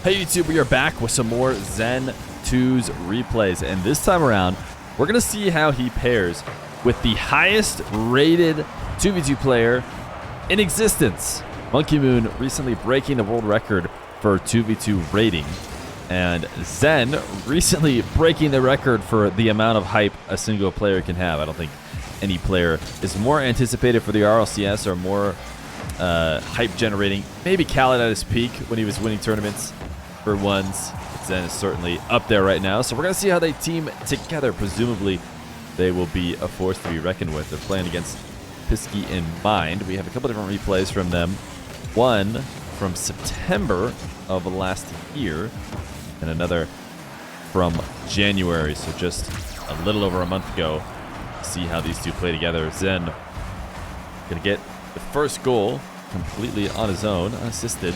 Hey YouTube, we are back with some more Zen 2's replays, and this time around, we're going to see how he pairs with the highest rated 2v2 player in existence. MonkeyMoon recently breaking the world record for 2v2 rating, and Zen recently breaking the record for the amount of hype a single player can have. I don't think any player is more anticipated for the RLCS or more hype generating. Maybe Khaled at his peak when he was winning tournaments for ones. Zen is certainly up there right now, so we're going to see how they team together. Presumably, they will be a force to be reckoned with. They're playing against Pisky in Mind. We have a couple different replays from them. One from September of last year, and another from January, so just a little over a month ago. See how these two play together. Zen gonna get the first goal completely on his own, unassisted.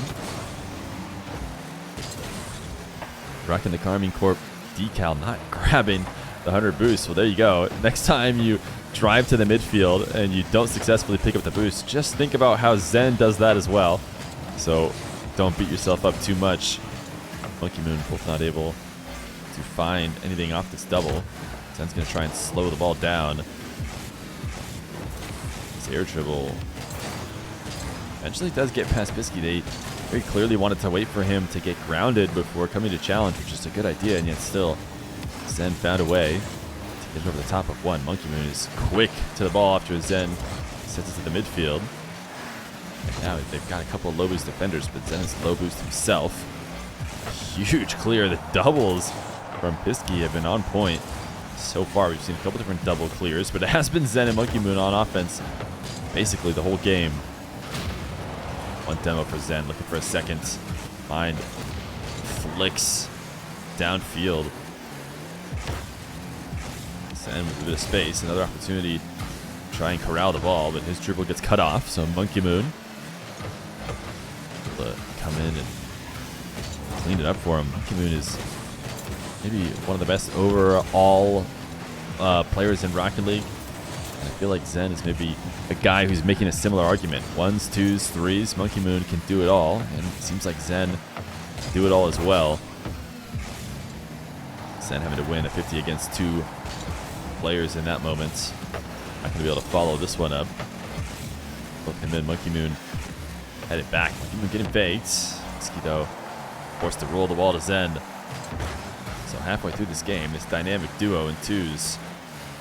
Rocking the Carmine Corp decal, not grabbing the 100 boost. Well, there you go. Next time you drive to the midfield and you don't successfully pick up the boost, just think about how Zen does that as well. So don't beat yourself up too much. MonkeyMoon both not able to find anything off this double. Zen's going to try and slow the ball down. This air dribble eventually does get past Pisky. They very clearly wanted to wait for him to get grounded before coming to challenge, which is a good idea, and yet still Zen found a way to get over the top of one. MonkeyMoon is quick to the ball after Zen sets it to the midfield. And now they've got a couple of low boost defenders, but Zen is low boost himself. Huge clear. The doubles from Pisky have been on point. So far, we've seen a couple different double clears, but it has been Zen and MonkeyMoon on offense basically the whole game. One demo for Zen, looking for a second. Mind flicks downfield. Zen with a bit of space, another opportunity to try and corral the ball, but his dribble gets cut off, so MonkeyMoon able to come in and clean it up for him. MonkeyMoon is maybe one of the best overall players in Rocket League. And I feel like Zen is maybe a guy who's making a similar argument. Ones, twos, threes, MonkeyMoon can do it all, and it seems like Zen can do it all as well. Zen having to win a 50 against 2 players in that moment. Not going to be able to follow this one up. Both him and MonkeyMoon headed back. MonkeyMoon getting faked. Pisky, though, forced to roll the ball to Zen. So halfway through this game, this dynamic duo in twos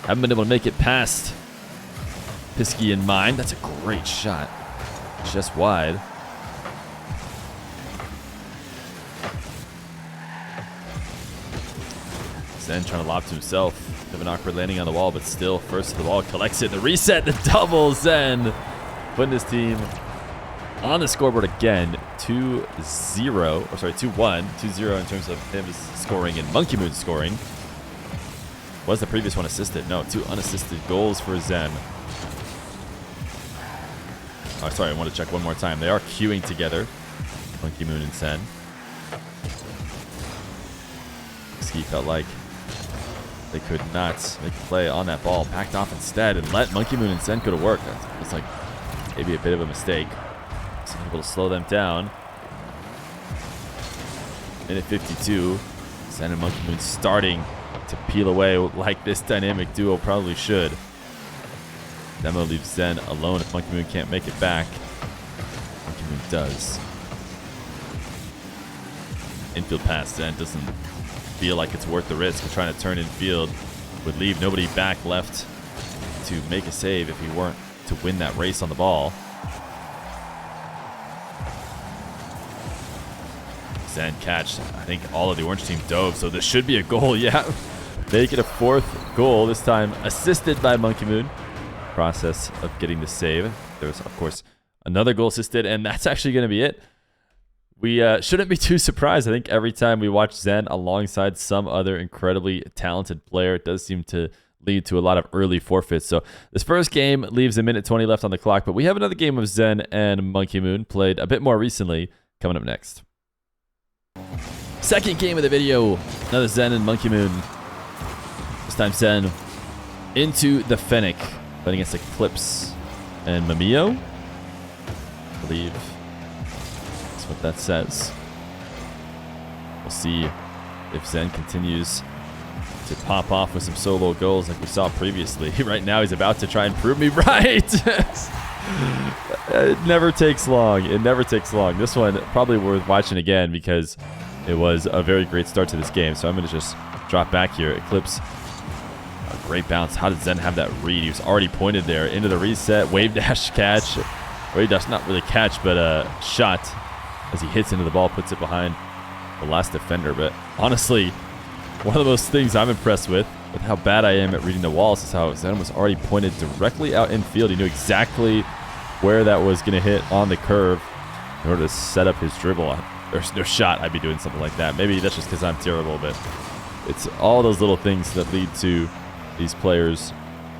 haven't been able to make it past Pisky in Mind. That's a great shot. Just wide. Zen trying to lob to himself. Bit of an awkward landing on the wall, but still first to the ball. Collects it. The reset, the double. Zen putting his team on the scoreboard again. 2-0, or sorry, 2-1. 2-0 in terms of him scoring and MonkeyMoon scoring. Was the previous one assisted? No, 2 unassisted goals for Zen. Oh, sorry, I want to check one more time. They are queuing together, MonkeyMoon and Zen. Ski felt like they could not make a play on that ball. Backed off instead and let MonkeyMoon and Zen go to work. That was like maybe a bit of a mistake. So able to slow them down. Minute 52. Zen and MonkeyMoon starting to peel away like this dynamic duo probably should. Demo leaves Zen alone if MonkeyMoon can't make it back. MonkeyMoon does. Infield pass. Zen doesn't feel like it's worth the risk of trying to turn infield. Would leave nobody back left to make a save if he weren't to win that race on the ball. Zen catch. I think all of the orange team dove, so this should be a goal. Yeah, make it a 4th goal, this time assisted by MonkeyMoon. Process of getting the save. There's, of course, another goal assisted, and that's actually going to be it. We shouldn't be too surprised. I think every time we watch Zen alongside some other incredibly talented player, it does seem to lead to a lot of early forfeits. So this first game leaves a minute 20 left on the clock, but we have another game of Zen and MonkeyMoon played a bit more recently coming up next. Second game of the video, another Zen and MonkeyMoon. This time Zen into the Fennec, playing against Eclipse and Mamio, I believe that's what that says. We'll see if Zen continues to pop off with some solo goals like we saw previously. Right now, he's about to try and prove me right. It never takes long. It never takes long. This one probably worth watching again because it was a very great start to this game. So I'm going to just drop back here. Eclipse, a great bounce. How did Zen have that read? He was already pointed there into the reset. Wave dash catch. Wave dash, not really catch, but a shot as he hits into the ball, puts it behind the last defender. But honestly, one of those things I'm impressed with how bad I am at reading the walls, is how Zen was already pointed directly out in field. He knew exactly where that was going to hit on the curve in order to set up his dribble. There's no shot I'd be doing something like that. Maybe that's just because I'm terrible, but it's all those little things that lead to these players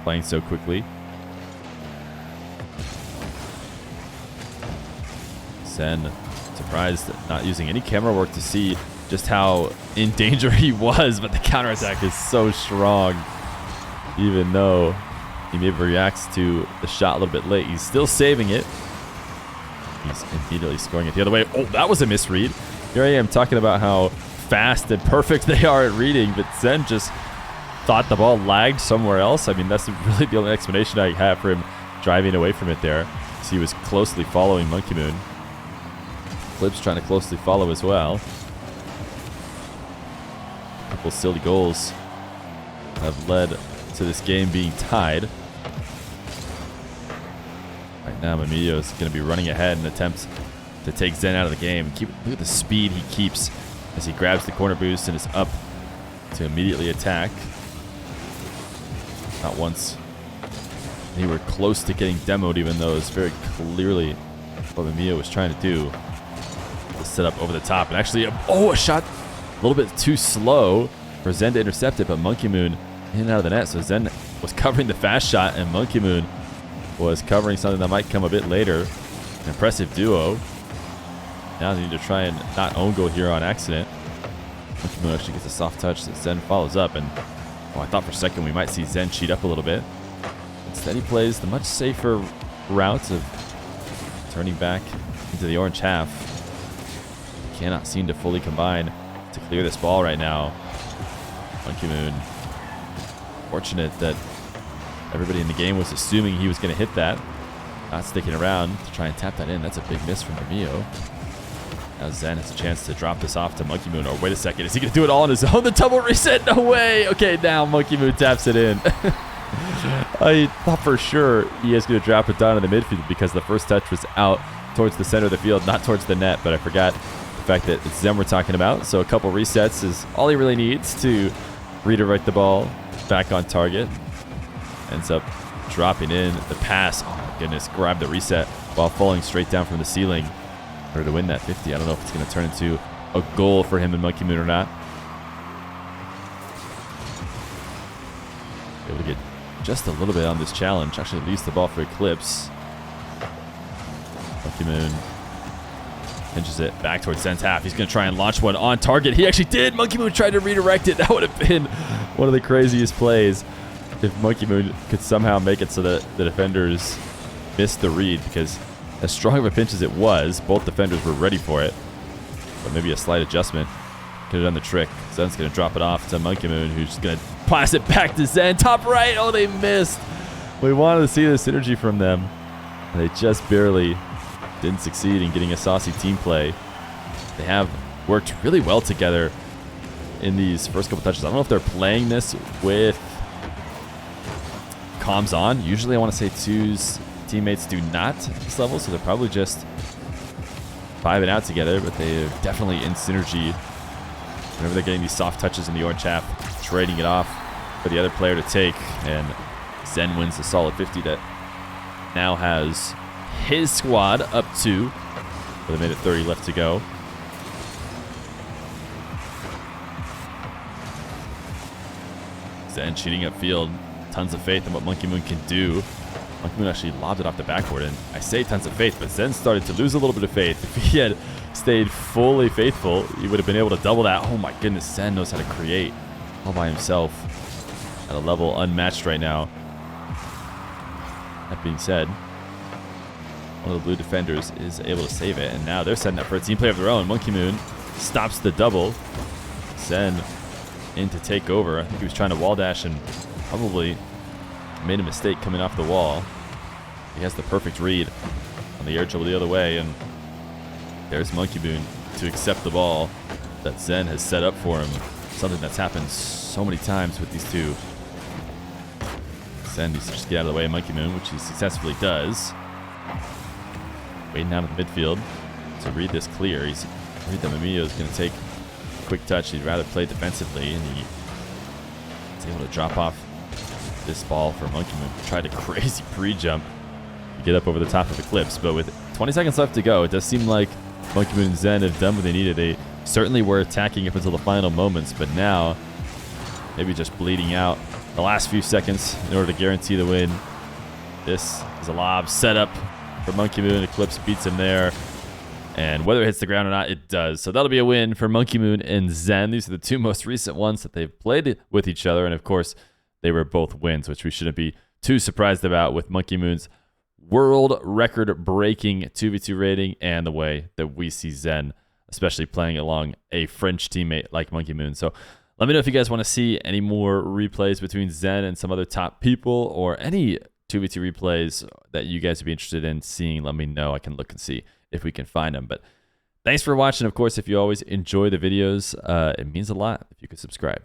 playing so quickly. Zen surprised at not using any camera work to see just how in danger he was, but the counterattack is so strong. Even though he maybe reacts to the shot a little bit late, he's still saving it. He's immediately scoring it the other way. Oh, that was a misread. Here I am talking about how fast and perfect they are at reading, but Zen just thought the ball lagged somewhere else. I mean, that's really the only explanation I have for him driving away from it there. So he was closely following MonkeyMoon. Eclipse trying to closely follow as well. A couple silly goals have led to this game being tied. Right now, Mamiyo is going to be running ahead in attempts to take Zen out of the game. Look at the speed he keeps as he grabs the corner boost and is up to immediately attack. Not once. They were close to getting demoed, even though it's very clearly what Mamiyo was trying to do. To set up over the top, and actually, a shot a little bit too slow for Zen to intercept it, but MonkeyMoon in and out of the net. So Zen was covering the fast shot, and MonkeyMoon was covering something that might come a bit later. An impressive duo. Now they need to try and not own goal here on accident. MonkeyMoon actually gets a soft touch that Zen follows up, and I thought for a second we might see Zen cheat up a little bit. Instead, he plays the much safer route of turning back into the orange half. Cannot seem to fully combine to clear this ball right now. MonkeyMoon, fortunate that everybody in the game was assuming he was going to hit that. Not sticking around to try and tap that in. That's a big miss from Mamiyo. Now Zen has a chance to drop this off to MonkeyMoon. Or wait a second, is he going to do it all on his own? The double reset? No way. Okay, now MonkeyMoon taps it in. I thought for sure he is going to drop it down in the midfield because the first touch was out towards the center of the field, not towards the net, but I forgot the fact that it's Zen we're talking about. So a couple resets is all he really needs to redirect the ball back on target. Ends up dropping in the pass. Oh my goodness, grab the reset while falling straight down from the ceiling in order to win that 50. I don't know if it's going to turn into a goal for him and MonkeyMoon or not. Able to get just a little bit on this challenge. Actually leaves the ball for Eclipse. MonkeyMoon pinches it back towards Zen's half. He's going to try and launch one on target. He actually did. MonkeyMoon tried to redirect it. That would have been one of the craziest plays if MonkeyMoon could somehow make it so that the defenders missed the read, because as strong of a pinch as it was, both defenders were ready for it. But maybe a slight adjustment could have done the trick. Zen's going to drop it off to MonkeyMoon, who's going to pass it back to Zen. Top right. Oh, they missed. We wanted to see the synergy from them. They just barely didn't succeed in getting a saucy team play. They have worked really well together in these first couple touches. I don't know if they're playing this with comms on. Usually I want to say Two's teammates do not at this level, so they're probably just vibing out together, but they're definitely in synergy whenever they're getting these soft touches in the orange half, trading it off for the other player to take, and Zen wins the solid 50 that now has his squad up 2 with a minute 30 left to go. Zen cheating upfield. Tons of faith in what MonkeyMoon can do. MonkeyMoon actually lobbed it off the backboard, and I say tons of faith, but Zen started to lose a little bit of faith. If he had stayed fully faithful, he would have been able to double that. Oh my goodness, Zen knows how to create all by himself at a level unmatched right now. That being said, one of the blue defenders is able to save it, and now they're setting up for a team play of their own. MonkeyMoon stops the double. Zen in to take over. I think he was trying to wall dash and probably made a mistake coming off the wall. He has the perfect read on the air dribble the other way, and there's MonkeyMoon to accept the ball that Zen has set up for him. Something that's happened so many times with these two. Zen needs to just get out of the way of MonkeyMoon, which he successfully does. Waiting down at the midfield to read this clear. He's worried that Mamiyo is going to take a quick touch. He'd rather play defensively, and he's able to drop off this ball for MonkeyMoon. Tried a crazy pre-jump to get up over the top of the clips, but with 20 seconds left to go, it does seem like MonkeyMoon and Zen have done what they needed. They certainly were attacking up until the final moments, but now maybe just bleeding out the last few seconds in order to guarantee the win. This is a lob set up for MonkeyMoon. Eclipse beats him there, and whether it hits the ground or not, it does. So that'll be a win for MonkeyMoon and Zen. These are the two most recent ones that they've played with each other, and of course, they were both wins, which we shouldn't be too surprised about with MonkeyMoon's world record-breaking 2v2 rating and the way that we see Zen, especially playing along a French teammate like MonkeyMoon. So let me know if you guys want to see any more replays between Zen and some other top people, or any 2v2 replays that you guys would be interested in seeing. Let me know. I can look and see if we can find them. But thanks for watching. Of course, if you always enjoy the videos, it means a lot if you could subscribe.